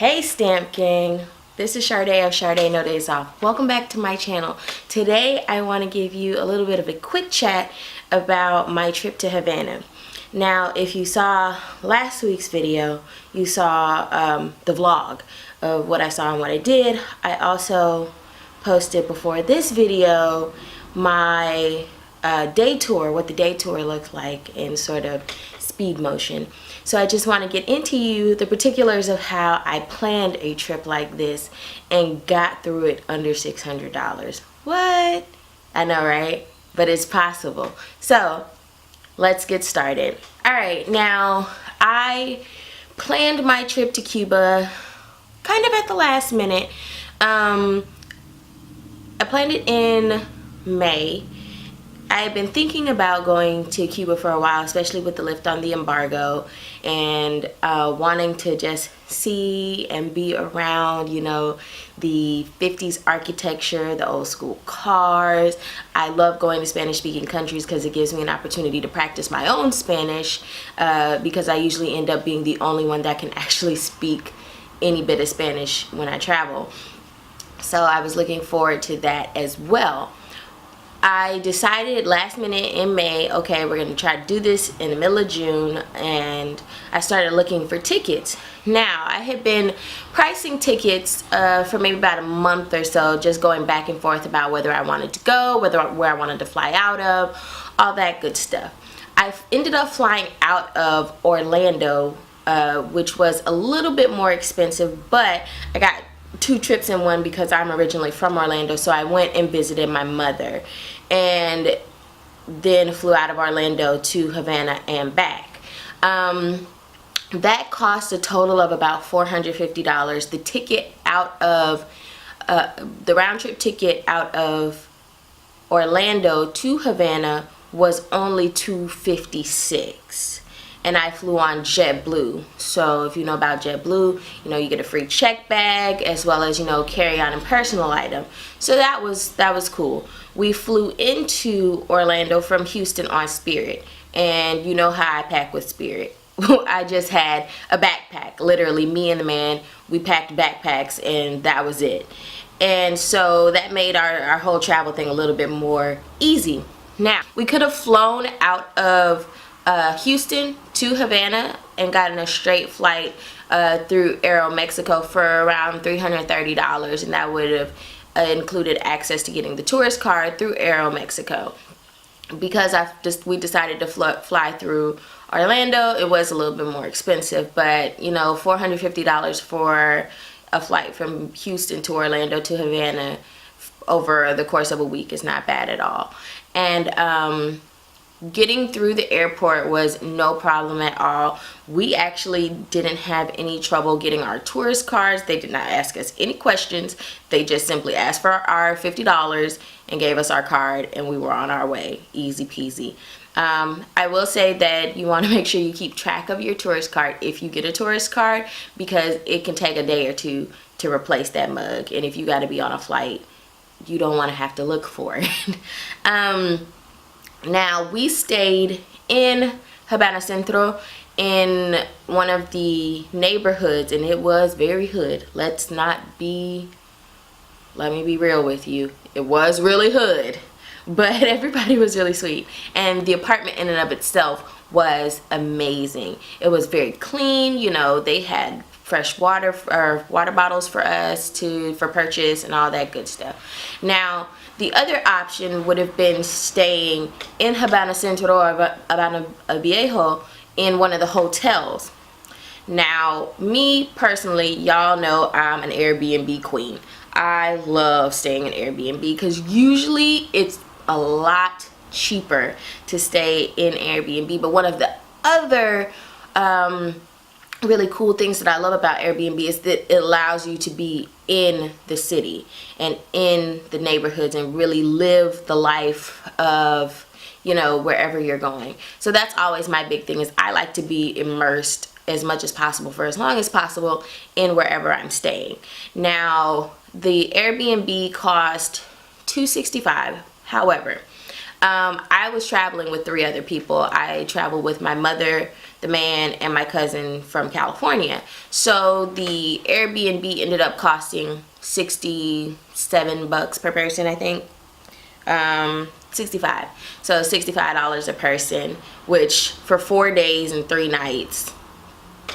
Hey Stamp Gang, this is Sade of shardenodyzoff. Welcome back to my channel. Today I want to give you a little bit of a quick chat about my trip to Havana. Now if you saw last week's video, you saw the vlog of what I saw and what I did. I also posted before this video my day tour, what the day tour looked like in sort of speed motion. So I just want to get into the particulars of how I planned a trip like this and got through it under $600. What? I know, right? But it's possible. So let's get started. All right, now I planned my trip to Cuba kind of at the last minute. I planned it in May. I had been thinking about going to Cuba for a while, especially with the lift on the embargo, and wanting to just see and be around, you know, the 50s architecture, the old school cars. I love going to Spanish speaking countries because it gives me an opportunity to practice my own Spanish, because I usually end up being the only one that can actually speak any bit of Spanish when I travel. So I was looking forward to that as well. I decided last minute in May, okay, we're gonna try to do this in the middle of June, and I started looking for tickets. Now, I had been pricing tickets for maybe about a month or so, just going back and forth about whether I wanted to go, where I wanted to fly out of, all that good stuff. I ended up flying out of Orlando, which was a little bit more expensive, but I got two trips in one because I'm originally from Orlando. So I went and visited my mother and then flew out of Orlando to Havana and back. That cost a total of about $450. The ticket out of the round trip ticket out of Orlando to Havana was only $256. And I flew on JetBlue. So if you know about JetBlue, you know, you get a free check bag as well as, you know, carry on and personal item. So that was cool. We flew into Orlando from Houston on Spirit, and you know how I pack with Spirit. I just had a backpack. Literally, me and the man, we packed backpacks, and that was it. And so that made our whole travel thing a little bit more easy. Now, we could have flown out of Houston to Havana and gotten a straight flight through Aeromexico for around $330, and that would have included access to getting the tourist card through Aeromexico. Because we decided to fly through Orlando, it was a little bit more expensive, but you know, $450 for a flight from Houston to Orlando to Havana over the course of a week is not bad at all. And getting through the airport was no problem at all. We actually didn't have any trouble getting our tourist cards. They did not ask us any questions. They just simply asked for our $50 and gave us our card, and we were on our way. Easy peasy. I will say that you want to make sure you keep track of your tourist card if you get a tourist card, because it can take a day or two to replace that mug, and if you got to be on a flight, you don't want to have to look for it. Now, we stayed in Havana Centro in one of the neighborhoods, and it was very hood. Let me be real with you. It was really hood, but everybody was really sweet. And the apartment in and of itself was amazing. It was very clean. You know, they had fresh water or water bottles for us for purchase and all that good stuff. Now, the other option would have been staying in Havana Centro or Havana Viejo in one of the hotels. Now, me personally, y'all know I'm an Airbnb queen. I love staying in Airbnb because usually it's a lot cheaper to stay in Airbnb. But one of the other really cool things that I love about Airbnb is that it allows you to be in the city and in the neighborhoods and really live the life of, you know, wherever you're going. So that's always my big thing, is I like to be immersed as much as possible for as long as possible in wherever I'm staying. Now, the Airbnb cost $265. However, I was traveling with 3 other people. I traveled with my mother, the man, and my cousin from California. So the Airbnb ended up costing $67 per person, I think. 65. So $65 a person, which for 4 days and 3 nights,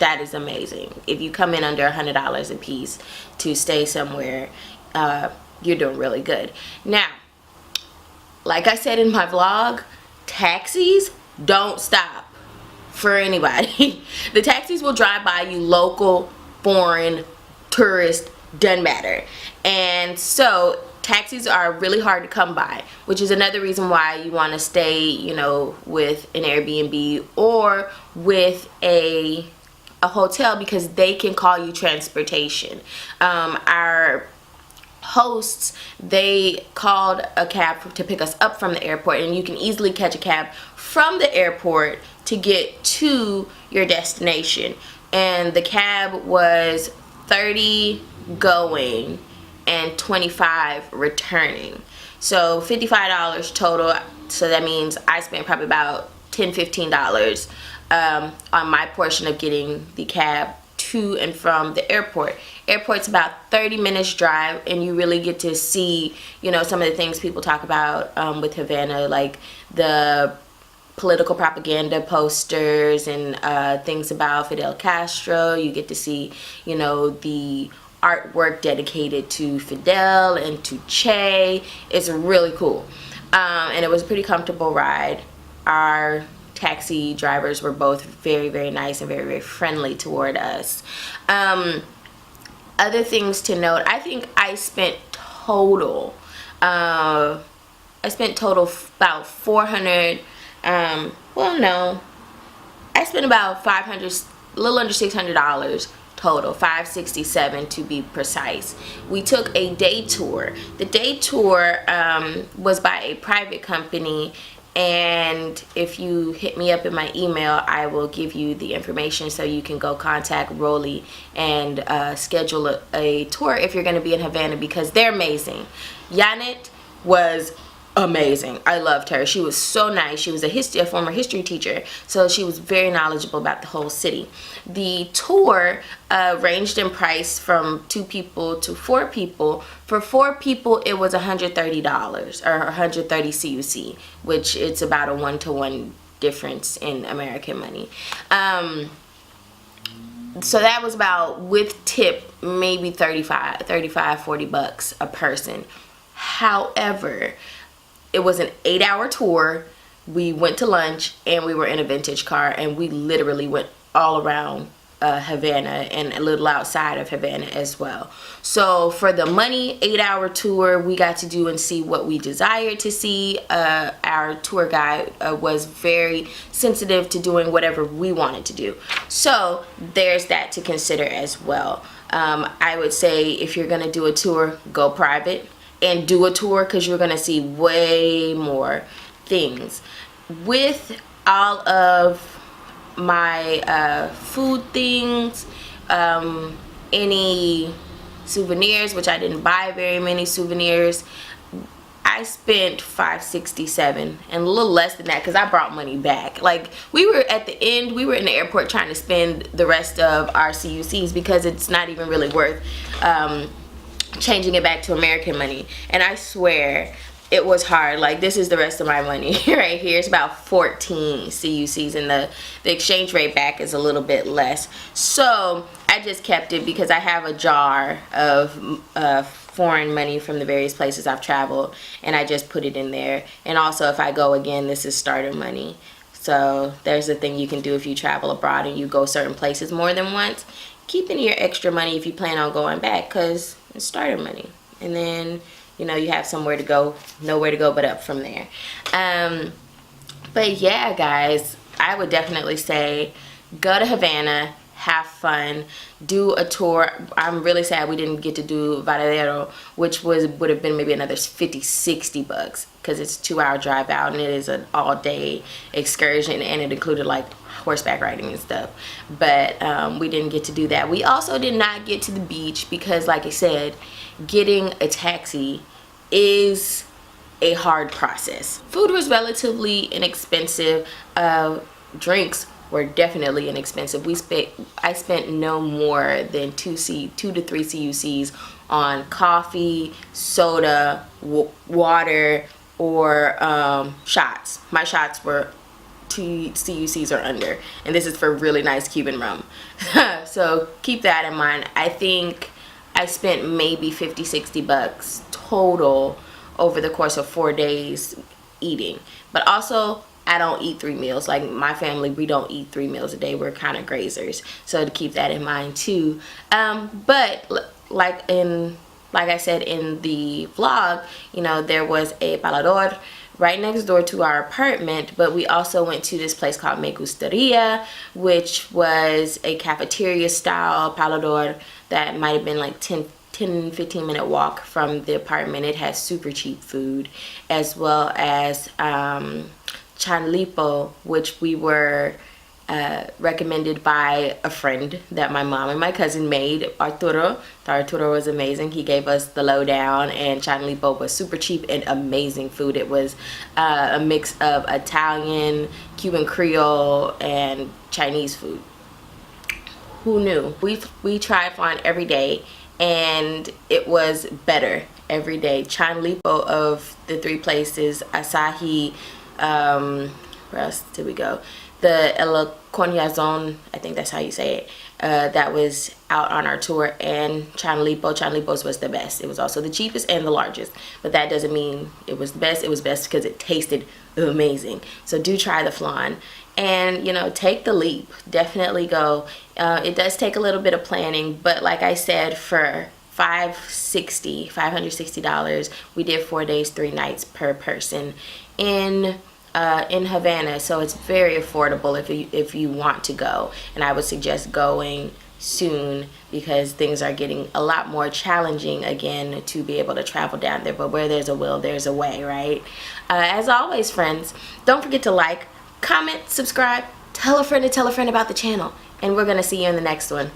that is amazing. If you come in under $100 a piece to stay somewhere, you're doing really good. Now, like I said in my vlog, taxis don't stop for anybody. The taxis will drive by you, local, foreign, tourist, doesn't matter. And so taxis are really hard to come by, which is another reason why you want to stay, you know, with an Airbnb or with a hotel, because they can call you transportation. Our hosts, they called a cab to pick us up from the airport, and you can easily catch a cab from the airport to get to your destination. And the cab was $30 going and $25 returning, so $55 total. So that means I spent probably about $10-15 on my portion of getting the cab to and from the airport. Airport's about 30 minutes drive, and you really get to see, you know, some of the things people talk about with Havana, like the political propaganda posters and things about Fidel Castro. You get to see, you know, the artwork dedicated to Fidel and to Che. It's really cool. And it was a pretty comfortable ride. Our taxi drivers were both very, very nice and very, very friendly toward us. Other things to note, I think I spent total about 400, well, no, I spent about 500, a little under $600 total, 567 to be precise. We took a day tour. The day tour was by a private company, and if you hit me up in my email, I will give you the information so you can go contact Rolly and schedule a tour if you're going to be in Havana, because they're amazing. Janet was amazing. I loved her. She was so nice. She was a former history teacher, so she was very knowledgeable about the whole city. The tour ranged in price from 2 people to 4 people. For 4 people, it was $130 or 130 CUC, which it's about a 1-to-1 difference in American money. So that was about, with tip, maybe $40 a person. However, it was an 8-hour tour. We went to lunch, and we were in a vintage car, and we literally went all around Havana and a little outside of Havana as well. So for the money 8-hour tour, we got to do and see what we desired to see. Our tour guide was very sensitive to doing whatever we wanted to do. So there's that to consider as well. I would say if you're gonna do a tour, go private and do a tour, because you're gonna see way more things. With all of my food things, any souvenirs, which I didn't buy very many souvenirs, I spent $567 and a little less than that because I brought money back. Like, we were at the end, we were in the airport trying to spend the rest of our CUCs because it's not even really worth changing it back to American money. And I swear it was hard. Like, this is the rest of my money right here. It's about 14 CUCs, and the exchange rate back is a little bit less. So I just kept it because I have a jar of foreign money from the various places I've traveled, and I just put it in there. And also, if I go again, this is starter money. So there's a thing you can do if you travel abroad and you go certain places more than once. Keep in your extra money if you plan on going back, because it's starter money. And then, you know, you have somewhere to go, nowhere to go but up from there. But yeah, guys, I would definitely say go to Havana, have fun, do a tour. I'm really sad we didn't get to do Varadero, which would have been maybe another $50-60 because it's a 2-hour drive out, and it is an all-day excursion, and it included like horseback riding and stuff. But we didn't get to do that. We also did not get to the beach because, like I said, getting a taxi is a hard process. Food was relatively inexpensive. Drinks were definitely inexpensive. I spent no more than 2 to 3 CUCs on coffee, soda, water, or shots. My shots were 2 CUCs or under, and this is for really nice Cuban rum. So keep that in mind. I think I spent maybe 50-60 bucks total over the course of 4 days eating. But also, I don't eat 3 meals. Like my family, we don't eat 3 meals a day. We're kind of grazers, so to keep that in mind too. But like I said in the vlog, you know, there was a palador right next door to our apartment, but we also went to this place called Me Gustaria, which was a cafeteria style palador that might have been like 10-15 minute walk from the apartment. It has super cheap food, as well as chanlipo, which we were recommended by a friend that my mom and my cousin made, Arturo. Arturo was amazing. He gave us the lowdown, and chanlipo was super cheap and amazing food. It was a mix of Italian, Cuban Creole, and Chinese food. Who knew? We tried flan every day, and it was better every day. Chanlipo of the 3 places, Asahi, where else did we go? The El Coñazon, I think that's how you say it, that was out on our tour, and Chanlipo's was the best. It was also the cheapest and the largest, but that doesn't mean it was the best. It was best because it tasted amazing. So do try the flan, and you know, take the leap. Definitely go. It does take a little bit of planning, but like I said, for $560, we did 4 days 3 nights per person in Havana, so it's very affordable if you want to go, and I would suggest going soon because things are getting a lot more challenging again to be able to travel down there. But where there's a will, there's a way, right? As always, friends, don't forget to like, comment, subscribe, tell a friend to tell a friend about the channel, and we're gonna see you in the next one.